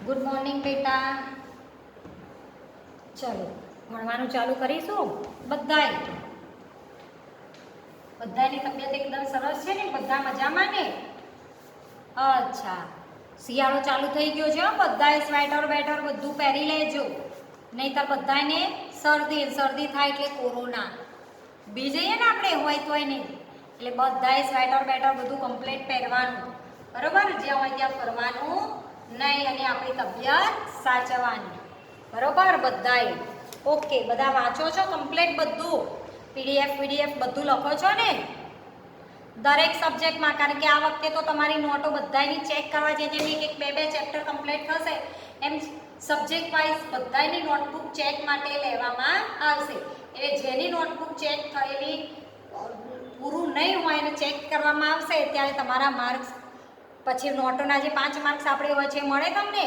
Good morning બેટા. ચલો ભણવાનું ચાલુ કરીશું. બધાની તબિયત એકદમ સરસ છે ને? બધા મજામાં ને? અચ્છા, શિયાળો ચાલુ થઈ ગયો છે. બધાએ સ્વેટર બેટર બધું પહેરી લેજો, નહીંતર બધાને શરદી થાય એટલે કોરોના બી જઈએ ને આપણે, હોય તોય નહીં. એટલે બધાએ સ્વેટર બેટર બધું કમ્પ્લીટ પહેરવાનું, બરોબર? જ્યાં હોય ત્યાં ફરવાનું નહીં અને આપણી તબિયત સાચવવાની, બરોબર? બધાએ ઓકે. બધા વાંચો છો કમ્પ્લીટ બધું? પીડીએફ બધું લખો છો ને દરેક સબ્જેક્ટમાં? કારણ કે આ વખતે તો તમારી નોટો બધાની ચેક કરવા છે. જેમ એક બે ચેપ્ટર કમ્પ્લીટ થશે એમ સબ્જેક્ટ વાઇઝ બધાની નોટબુક ચેક માટે લેવામાં આવશે. એટલે જેની નોટબુક ચેક થયેલી પૂરું નહીં હોય અને ચેક કરવામાં આવશે ત્યારે તમારા માર્ક્સ પછી નોટોના જે 5 માર્ક્સ આપણે હોય છે મળે તમને.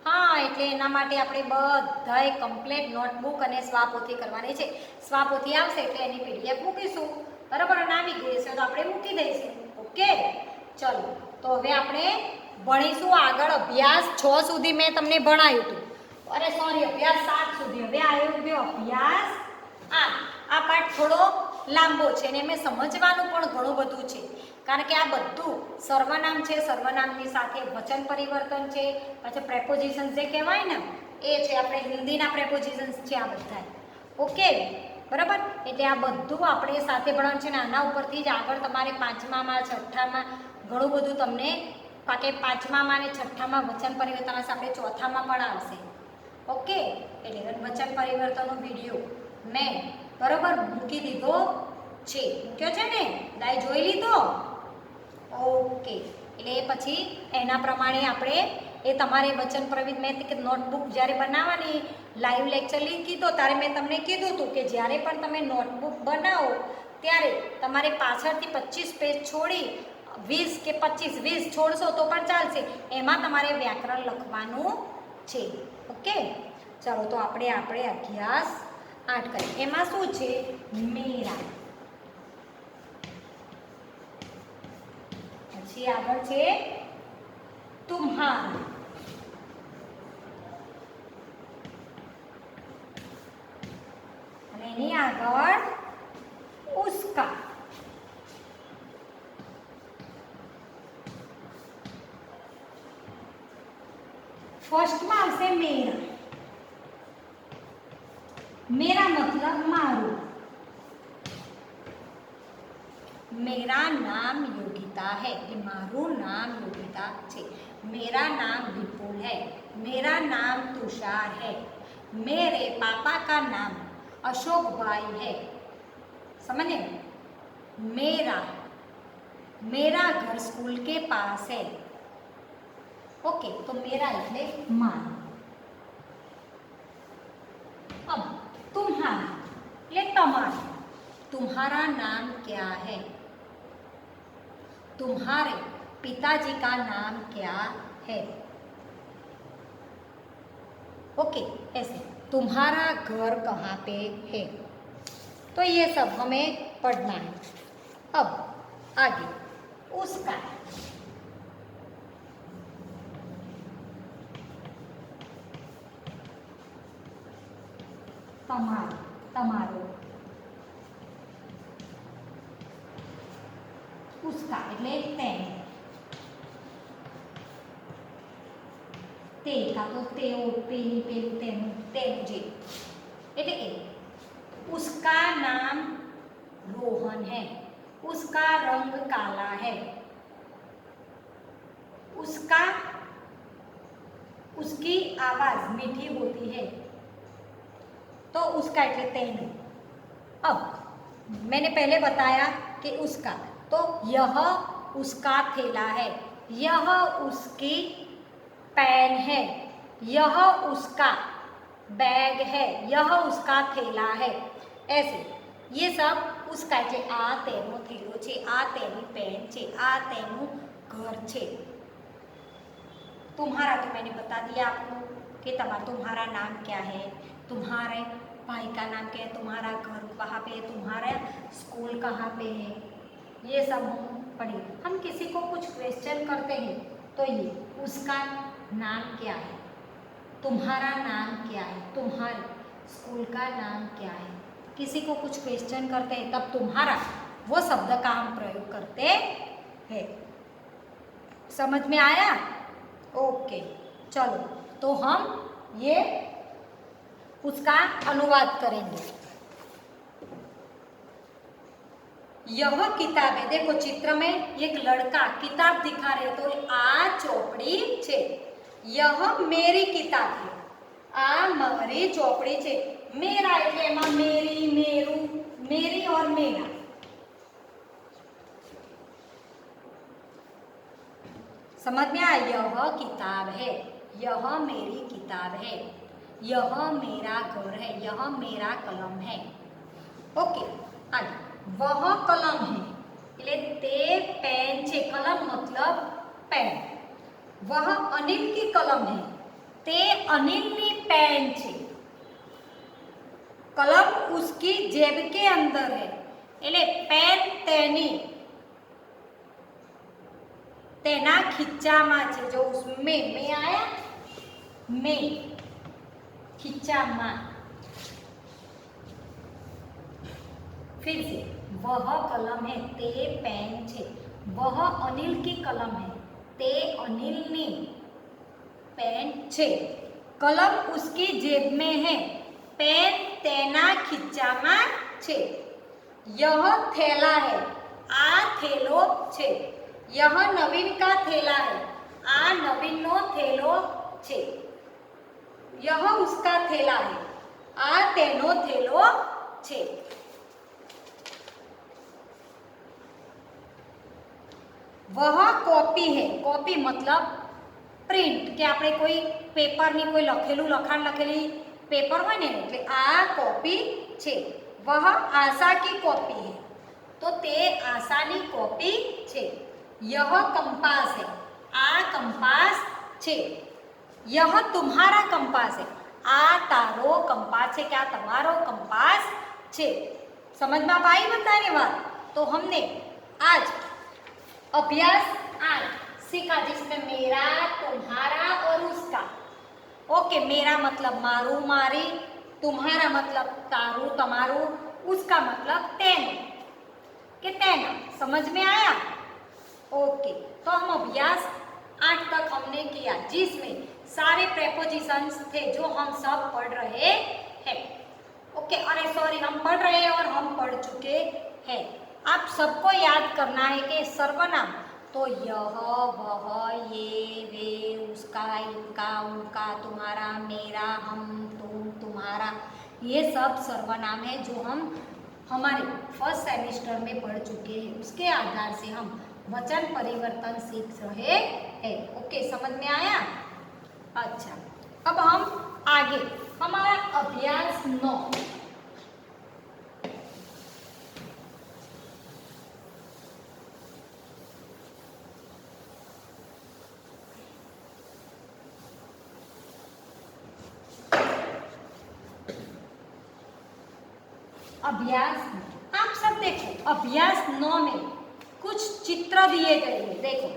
હા, એટલે એના માટે આપણે બધાએ કમ્પ્લીટ નોટબુક અને સ્વાપોથી કરવાની છે. સ્વાપોથી આવશે એટલે એની પીડીએફ મૂકીશું, બરાબર? અને આવી ગઈ છે તો આપણે મૂકી દઈશું. ઓકે, ચલો તો હવે આપણે ભણીશું આગળ. અભ્યાસ 6 સુધી મેં તમને ભણાવ્યું હતું. અરે સોરી, અભ્યાસ 7 સુધી. હવે આવ્યો ગયો અભ્યાસ 8. આ પાઠ થોડો લાંબો છે અને એમાં સમજવાનું પણ ઘણું બધું છે. કારણ કે આ બધું સર્વનામ છે, સર્વનામની સાથે વચન પરિવર્તન છે, પછી પ્રેપોઝિશન્સ જે કહેવાય ને એ છે. આપણે હિન્દીના પ્રેપોઝિશન્સ છે આ બધા. ઓકે, બરાબર? એટલે આ બધું આપણે સાથે ભણવાનું છે ને આના ઉપરથી જ આગળ તમારે 5મામાં 6ઠામાં ઘણું બધું તમને, કારણ કે 5મામાં અને 6ઠામાં વચન પરિવર્તન હશે, આપણે 4થામાં પણ આવશે. ઓકે, એટલે વચન પરિવર્તનનો વિડીયો મેં બરાબર મૂકી દીધો છે. મૂક્યો છે ને? દાઈ જોઈ લીધો? ઓકે, એટલે પછી એના પ્રમાણે આપણે એ તમારે વચન પ્રવિત મેં નોટબુક જ્યારે બનાવવાની લાઈવ લેક્ચર લિંક કીધો ત્યારે મેં તમને કીધું હતું કે જ્યારે પણ તમે નોટબુક બનાવો ત્યારે તમારે પાછળથી 25 પેજ છોડી 20 કે 25 છોડશો તો પણ ચાલશે. એમાં તમારે વ્યાકરણ લખવાનું છે. ઓકે, ચાલો તો આપણે અભ્યાસ 8 કરીએ. એમાં શું છે? મેરા. પછી આગળ છે તુમ્હારા. અને એની આગળ ઉસ્કા. ફર્સ્ટમાં આવશે મેરા. मेरा मतलब मारू. मेरा नाम योगिता है. ये मारू नाम योगिता है. मेरा नाम विपुल है. मेरा नाम तुषार है. मेरे पापा का नाम अशोक भाई है. समझे? मेरा घर स्कूल के पास है. ओके, तो मेरा એટલે મારું. अब तुम्हारा એટલે તમારું. तुम्हारा नाम क्या है? तुम्हारे पिताजी का नाम क्या है? ओके, ऐसे. तुम्हारा घर कहाँ पे है? तो ये सब हमें पढ़ना है. अब आगे उसका. તમારો. ઉસ્કા એટલે તેને. તે કાં તો તેઓ, પેલી, પેલું, તેનું જે એટલે કે उसका नाम रोहन है. उसका रंग काला है. उसकी आवाज मीठी होती है. तो उसका એટલે તેનું. अब मैंने पहले बताया कि उसका, तो यह उसका थैला है. यह उसकी पेन है. यह उसका बैग है. यह उसका थैला है. ऐसे ये सब उसका એટલે આ તેનો થેલો છે, આ તેની પેન છે, આ તેનું ઘર છે. तुम्हारा तो मैंने बता दिया आपको कि तुम्हारा नाम क्या है, तुम्हारे भाई का नाम क्या है, तुम्हारा घर कहाँ पे है, तुम्हारा स्कूल कहाँ पे है, ये सब हम पढ़े. हम किसी को कुछ क्वेश्चन करते हैं तो ये उसका नाम क्या है, तुम्हारा नाम क्या है, तुम्हारे स्कूल का नाम क्या है। किसी को कुछ क्वेश्चन करते हैं तब तुम्हारा वो शब्द का हम प्रयोग करते हैं। समझ में आया? ओके, चलो तो हम ये उसका अनुवाद करेंगे। यह किताब है, देखो चित्र में एक लड़का किताब दिखा रहे तो आ चौपड़ी छे, यह मेरी किताब है, आ मारी चौपड़ी छे। मेरा એટલે એમાં मेरी, मेरू, मेरी और मेरा। समझ में आया? यह किताब है, यह मेरी किताब है, यह मेरा घर है, यह मेरा कलम है। ओके, आगे वह कलम है એટલે તે પેન છે, કલમ मतलब पेन। वह अनिल की कलम है, તે અનિલની पेन છે। कलम उसकी जेब के अंदर है એટલે पेन તેની તેના ખીચામાં છે। जो उसमें में आया, में खींचामा। फिर से वह कलम है, ते पेन छे, वह अनिल की कलम है, ते अनिलनी पेन छे, कलम उसकी जेब में है, पेन तेना खीचामा छे। यह थैला है, आ थैलो छे, यह नवीन का थैला है, आ नवीननो थैलो छे। यह उसका थैला है, आ तेनो थैलो छे। वह कॉपी है, कॉपी मतलब प्रिंट के આપણે કોઈ પેપરની કોઈ લખેલું લખાણ લખેલી પેપર હોય ને એટલે આ કોપી છે। वह आशा की कॉपी है, तो તે આશાની કોપી છે। यह कंपास है, आ कंपास छे। यह तुम्हारा कंपास है, आ तारो कंपास છે કે આ તમારો कंपास છે। समझ में आई बताने बात? तो हमने आज अभ्यास 8 सीखा जिसमें मेरा, तुम्हारा और उसका। ओके, मेरा मतलब मारू मारी, तुम्हारा मतलब तारू तमारू, उसका मतलब तेनु के तेना। समझ में आया? ओके, तो हम अभ्यास 8 तक हमने किया जिसमें सारे प्रेपोजिशंस थे जो हम सब पढ़ रहे हैं। ओके, अरे सॉरी, हम पढ़ रहे हैं और हम पढ़ चुके हैं। आप सबको याद करना है कि सर्वनाम तो यह, वह, ये, वे, उसका, इनका, उनका, तुम्हारा, मेरा, हम, तुम, तुम्हारा, ये सब सर्वनाम है जो हम हमारे फर्स्ट सेमेस्टर में पढ़ चुके हैं। उसके आधार से हम वचन परिवर्तन सीख रहे हैं। ओके, समझ में आया? अच्छा, अब हम आगे हमारा अभ्यास 9। अभ्यास आप सब देखो, अभ्यास 9 में कुछ चित्र दिए गए हैं। देखो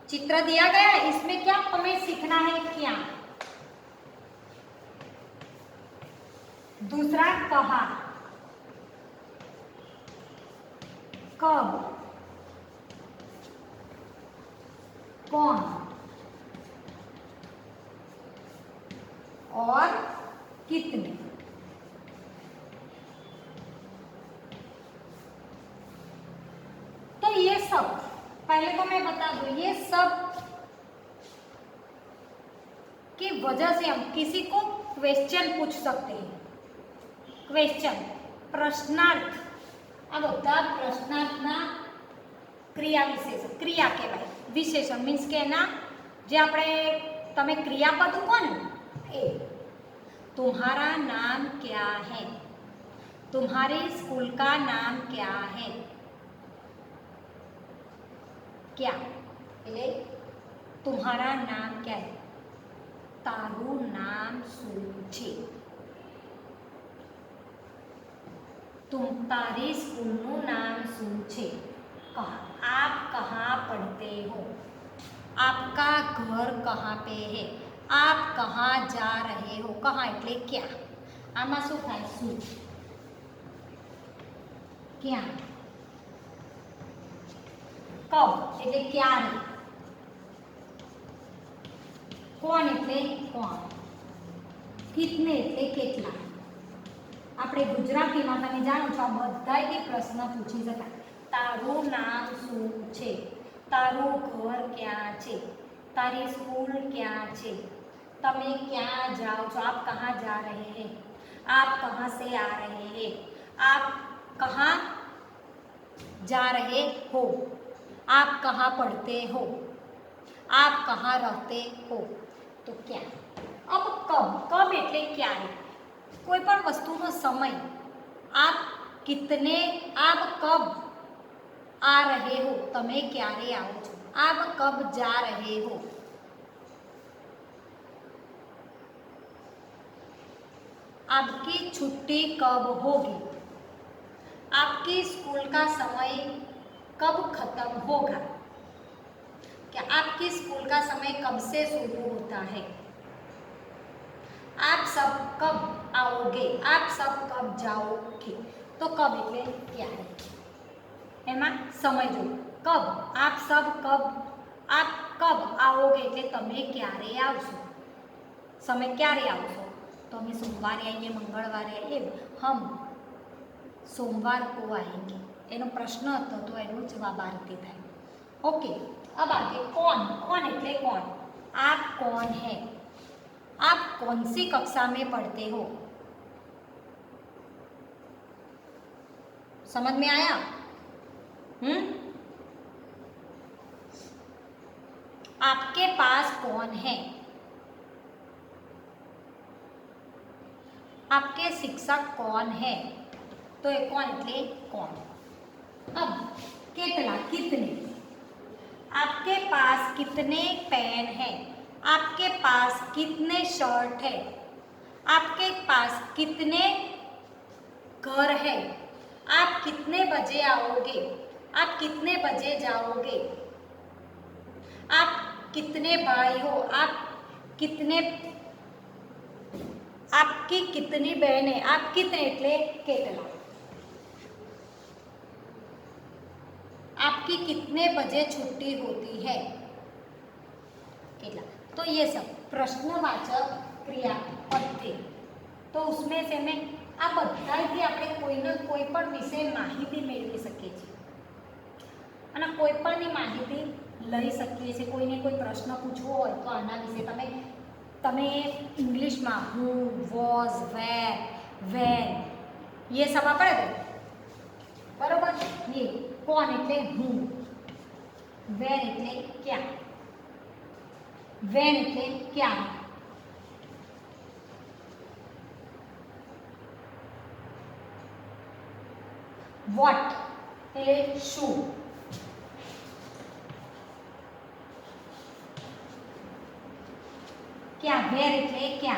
चित्र दिया गया है, इसमें क्या हमें सीखना है, क्या। दूसरा कहा, कब, कौन और कितने। तो ये सब पहले तो मैं बता दूं, ये सब की वजह से हम किसी को क्वेश्चन पूछ सकते हैं। क्वेश्चन प्रश्नार्थ, आ બધા પ્રશ્નાર્થના ક્રિયા વિશેષણ, ક્રિયા કહેવાય, વિશેષણ મીન્સ કે એના જે આપણે તમે ક્રિયાપદ કહો ને એ। तुम्हारा नाम क्या है, तुम्हारे स्कूल का नाम क्या है, क्या એટલે तुम्हारा नाम क्या है, तारू नाम શું છે, तुम तारी स्कूलનું નામ શું છે, आप कहाँ पढ़ते हो, आपका घर कहाँ पे है, आप कहाँ जा रहे हो, कहाँ એટલે ક્યાં, આમાં શું થાય શું, ક્યાં, કબ એટલે ક્યારે, કોણ એટલે કોણ, કિતને એટલે કેટલા. આપણે ગુજરાતીમાં તમે જાણો છો આ બધાયથી પ્રશ્ન પૂછી શકાય. તારું નામ શું છે, તારું ઘર ક્યાં છે, તારી સ્કૂલ ક્યાં છે, તમે ક્યાં જાઓ છો, आप कहाँ जा रहे हैं, आप कहाँ से आ रहे हैं, आप कहाँ जा रहे हो, आप कहाँ पढ़ते हो, आप कहाँ रहते हो. तो क्या. अब कब, कब એટલે ક્યારે, કોઈ પણ વસ્તુનો સમય. आप कितने, आप कब आ रहे हो, તમે ક્યારે આવો છો, आप कब जा रहे हो. आपकी छुट्टी कब होगी, आपकी स्कूल का समय कब खत्म होगा, क्या आपकी स्कूल का समय कब से शुरू होता है, आप सब कब आओगे, आप सब कब जाओगे. तो कब એટલે ક્યારે, એમાં સમય જો કબ, आप सब कब, आप कब आओगे એટલે તમે ક્યારે આવશો, સમય ક્યારે આવશો, तो हमें सोमवार आएंगे, मंगलवार आएंगे, हम सोमवार को आएंगे. एनो प्रश्न હતો તો એનો જવાબ આ રીતે થાય. ओके. अब आगे कौन, कौन એટલે कौन, आप कौन है, आप कौन सी कक्षा में पढ़ते हो. समझ में आया. आपके पास कौन है, आपके शिक्षक कौन है. तो ये कौन એટલે कौन. अब કેટલા, कितने, आपके पास कितने पेन है, आपके पास कितने शर्ट है, आपके पास कितने घर है, आप कितने बजे आओगे, आप कितने बजे जाओगे, आप कितने भाई हो, आप कितने, आपकी कितनी बहन है, आप कितने એટલે કેટલા. आपकी कितने बजे छुट्टी होती है, કેટલા. तो ये सब प्रश्नवाचक क्रियापद थे. तो उसमें से मैं આ બધાથી આપણે કોઈને કોઈ પણ વિશે માહિતી મેળવી શકીએ છીએ અને કોઈ પણની માહિતી લઈ શકીએ છીએ. કોઈને કોઈ પ્રશ્ન પૂછવો હોય તો આના વિશે તમે ઇંગ્લિશમાં હુ, વોઝ, વેર, વેન ये सब આપણે બરોબર. ये કોણ એટલે હું, વેર એટલે ક્યાં, વેન એટલે ક્યાં, વોટ એટલે શું, क्या, वेर એટલે क्या.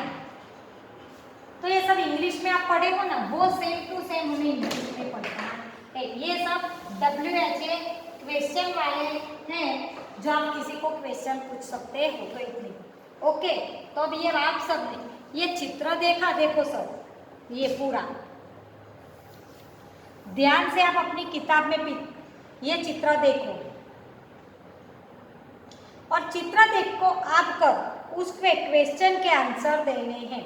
तो ये सब इंग्लिश में आप पढ़े हो ना, वो सेम टू सेम हमें इंग्लिश में पढ़ना है. ये सब WHA क्वेश्चन वाले हैं जो आप किसी को क्वेश्चन पूछ सकते हो. तो इतने ओके. तो अब ये आप सबने ये चित्र देखा, देखो सब ये पूरा ध्यान से आप अपनी किताब में ये चित्र देखो और चित्र देखो आप कर उस क्वेश्चन के आंसर देने हैं.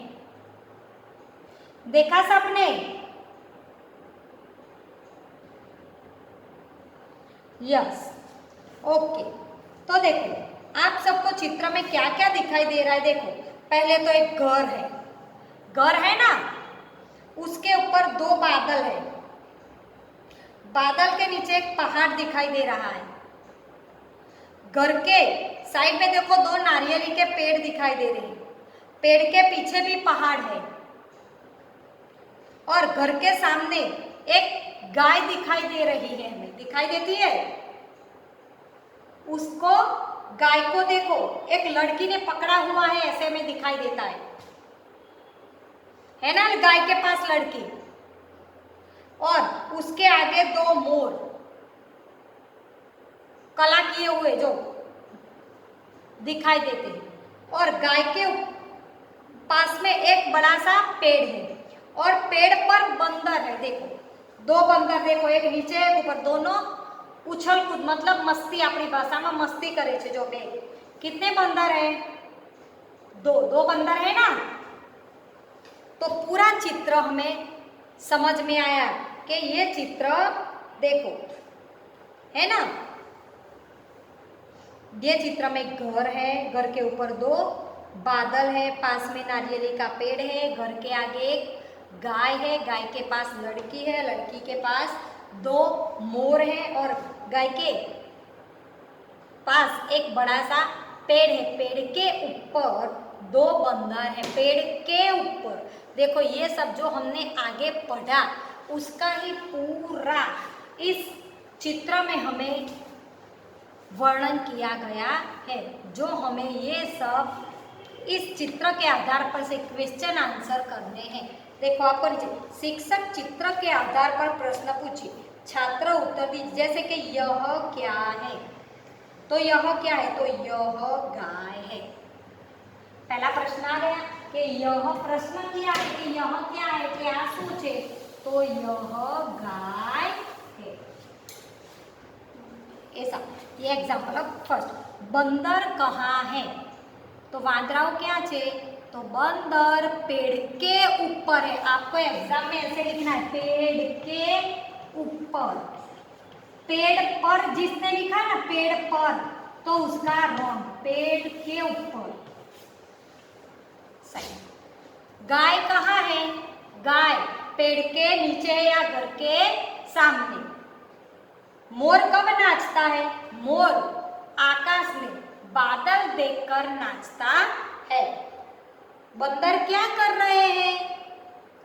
देखा सबने. यस. ओके. तो देखो आप सबको चित्र में क्या क्या दिखाई दे रहा है. देखो पहले तो एक घर है ना, उसके ऊपर दो बादल है, बादल के नीचे एक पहाड़ दिखाई दे रहा है. घर के साइड में देखो दो नारियली के पेड़ दिखाई दे रहे हैं, पेड़ के पीछे भी पहाड़ है और घर के सामने एक गाय दिखाई दे रही है, हमें दिखाई देती है. उसको गाय को देखो एक लड़की ने पकड़ा हुआ है, ऐसे में दिखाई देता है ना, गाय के पास लड़की और उसके आगे दो मोर कला किए हुए जो दिखाई देते हैं और गाय के पास में एक बड़ा सा पेड़ है और पेड़ पर बंदर है। देखो दो बंदर, देखो एक नीचे एक ऊपर, दोनों उछल कूद मतलब मस्ती, अपनी भाषा में मस्ती करे छे। जो बे कितने बंदर है? दो बंदर है ना। तो पूरा चित्र हमें समझ में आया कि ये चित्र देखो है ना। ये चित्र में घर है, घर के ऊपर दो बादल है, पास में नारियली का पेड़ है, घर के आगे एक गाय है, गाय के पास लड़की है, लड़की के पास दो मोर है और गाय के पास एक बड़ा सा पेड़ है। पेड़ के ऊपर दो बंदर है, पेड़ के ऊपर। देखो ये सब जो हमने आगे पढ़ा उसका ही पूरा इस चित्र में हमें वर्णन किया गया है। जो हमें ये सब इस चित्र के आधार पर से क्वेश्चन आंसर करने हैं। देखो आपको नीचे शिक्षक चित्र के आधार पर प्रश्न पूछिए, छात्र उत्तर दीजिए। जैसे कि यह क्या है, तो यह क्या है? तो यह गाय है। पहला प्रश्न आ गया कि यह प्रश्न किया है कि यह क्या है, क्या सोचे, तो यह गाय है। ऐसा ये एग्जाम्पल ऑफ फर्स्ट। बंदर कहाँ है? तो वांदराओ क्या छे? तो बंदर पेड़ के ऊपर है। आपको एग्जाम में ऐसे लिखना है, पेड़ के ऊपर। पेड़ पर जिसने लिखा ना पेड़ पर, तो उसका रॉन्ग, पेड़ के ऊपर सही। गाय कहाँ है? गाय पेड़ के नीचे है या घर के सामने। मोर कब नाचता है? मोर आकाश में बादल देखकर नाचता है। बंदर क्या कर रहे हैं?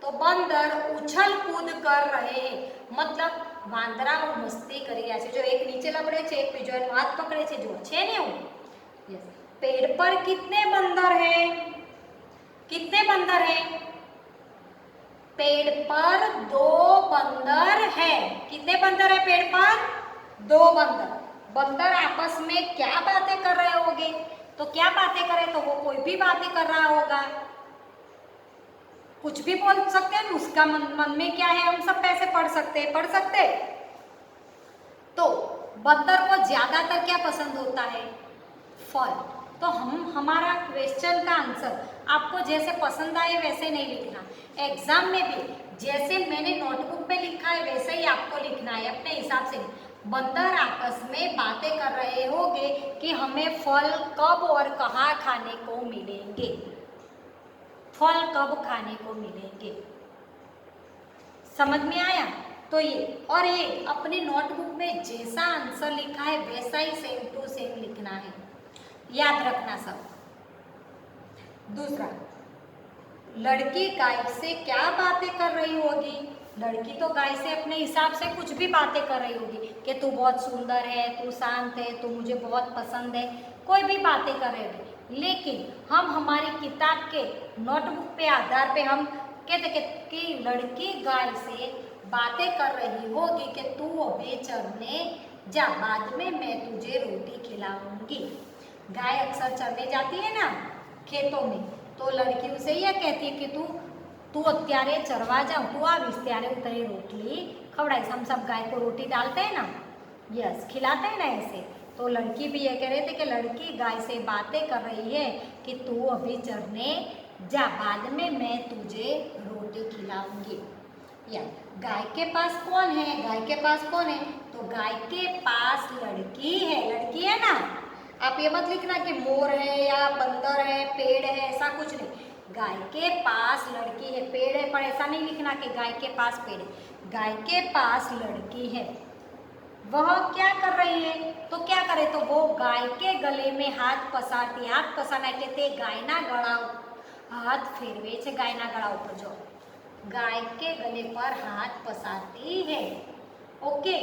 तो बंदर उछल कूद कर रहे हैं, मतलब वांदरा मस्ती કરી રહ્યા છે। जो एक नीचे लपड़े છે, एक बीजो એનો हाथ पकड़े છે, जो છે ने वो। यस, पेड़ पर कितने बंदर हैं? कितने बंदर हैं? पेड़ पर दो बंदर है। कितने बंदर है पेड़ पर? दो बंदर। बंदर आपस में क्या बातें कर रहे होंगे? तो क्या बातें करें? तो वो कोई भी बातें कर रहा होगा, कुछ भी बोल सकते हैं। उसका मन में क्या है हम सब कैसे पढ़ सकते। तो बंदर को ज्यादातर क्या पसंद होता है? फल। तो हमारा क्वेश्चन का आंसर आपको जैसे पसंद आए वैसे नहीं लिखना। एग्जाम में भी जैसे मैंने नोटबुक पे लिखा है वैसे ही आपको लिखना है, अपने हिसाब से। बंदर आपस में बातें कर रहे होंगे कि हमें फल कब और कहाँ खाने को मिलेंगे, फल कब खाने को मिलेंगे। समझ में आया? तो ये और ये अपनी नोटबुक में जैसा आंसर लिखा है वैसा ही सेम टू सेम लिखना है, याद रखना सब। दूसरा, लड़की गाय से क्या बातें कर रही होगी? लड़की तो गाय से अपने हिसाब से कुछ भी बातें कर रही होगी कि तू बहुत सुंदर है, तू शांत है, तू मुझे बहुत पसंद है, कोई भी बातें कर रही होगी। लेकिन हम हमारी किताब के नोटबुक पे आधार पे हम कहते कि लड़की गाय से बातें कर रही होगी कि तू अभी चरने जा, बाद में मैं तुझे रोटी खिलाऊंगी। गाय अक्सर चरने जाती है ना खेतों में, तो लड़की उसे यह कहती है कि तू अत्यारे चरवा जाओ, तू आवीस त्यारे હું તને रोटली खवड़ाईस। हम सब गाय को रोटी डालते हैं ना, यस, खिलाते हैं ना ऐसे। तो लड़की भी ये कह रहे थे कि लड़की गाय से बातें कर रही है कि तू अभी चरने जा, बाद में मैं तुझे रोटी खिलाऊंगी। या गाय के पास कौन है? गाय के पास कौन है? तो गाय के पास लड़की है। लड़की है ना। आप ये मत लिखना कि मोर है या बंदर है, पेड़ है, ऐसा कुछ नहीं। गाय के पास लड़की है, पेड़ है, पर ऐसा नहीं लिखना कि गाय के पास पेड़ है। गाय के पास लड़की है, वह क्या कर रही है? तो क्या करे? तो वो गाय के गले में हाथ पसारती। हाथ पसारना એટલે તે ગાયના ગળા हाथ फेरवे છે, गायना गळा ઉપર जो गाय के गले पर हाथ पसारती है। ओके,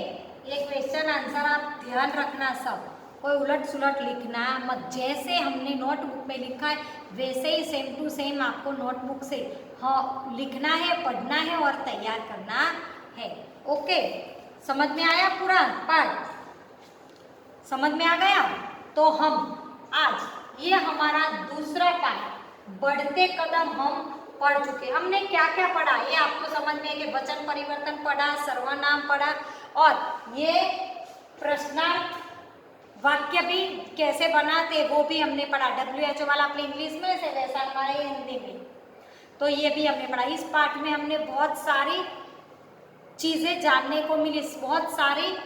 ये क्वेश्चन आंसर आप ध्यान रखना सब, कोई उलट सुलट लिखना मत। जैसे हमने नोटबुक में लिखा है वैसे ही सेम टू सेम आपको नोटबुक से हाँ लिखना है, पढ़ना है और तैयार करना है। ओके, समझ में आया? पूरा पाठ समझ में आ गया? तो हम आज ये हमारा दूसरा पार्ट बढ़ते कदम हम पढ़ चुके। हमने क्या क्या पढ़ा ये आपको समझ में है कि वचन परिवर्तन पढ़ा, सर्वनाम पढ़ा और ये प्रश्नार्थ वाक्य भी कैसे बनाते वो भी हमने पढ़ा। WHO वाला अपने इंग्लिश में से वैसा हमारे हिंदी में, तो ये भी हमने पढ़ा। इस पाठ में हमने बहुत सारी चीजें जानने को मिली, बहुत सारी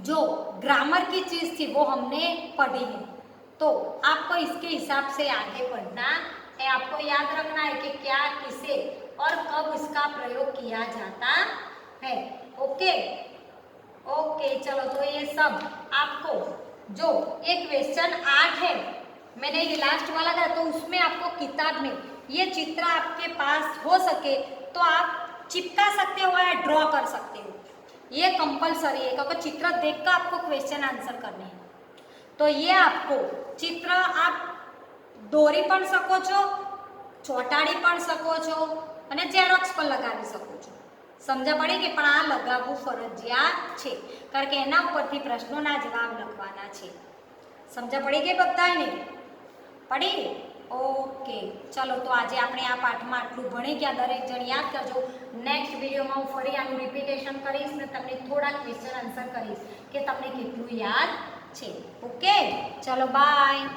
जो ग्रामर की चीज थी वो हमने पढ़ी है। तो आपको इसके हिसाब से आगे बढ़ना है, आपको याद रखना है कि क्या, किसे और कब इसका प्रयोग किया जाता है। ओके ओके, चलो तो ये सब आपको जो एक क्वेश्चन 8 है मैंने ये लास्ट वाला था, तो उसमें आपको किताब में ये चित्र आपके पास हो सके तो आप चिपका सकते हो या ड्रॉ कर सकते हो, ये कंपलसरी है क्योंकि चित्र देखकर आपको क्वेश्चन आंसर करने हैं। तो ये आपको चित्र आप દોરી પણ શકો છો, ચોંટાડી પણ શકો છો અને ઝેરોક્સ પણ લગાવી શકો છો। સમજ પડી કે પણ આ લગાવવું ફરજિયાત છે કારણ કે એના ઉપરથી પ્રશ્નોના જવાબ લખવાના છે। સમજ પડી ગઈ બધાને? પડી? ઓકે, ચલો તો આજે આપણે આ પાઠમાં આટલું ભણી ગયા। દરેક જણ યાદ કરજો। નેક્સ્ટ વિડીયોમાં હું ફરી આનું રિપીટેશન કરીશ ને તમને થોડા ક્વેશ્ચન આન્સર કરીશ કે તમને કેટલું યાદ છે। ઓકે, ચલો બાય।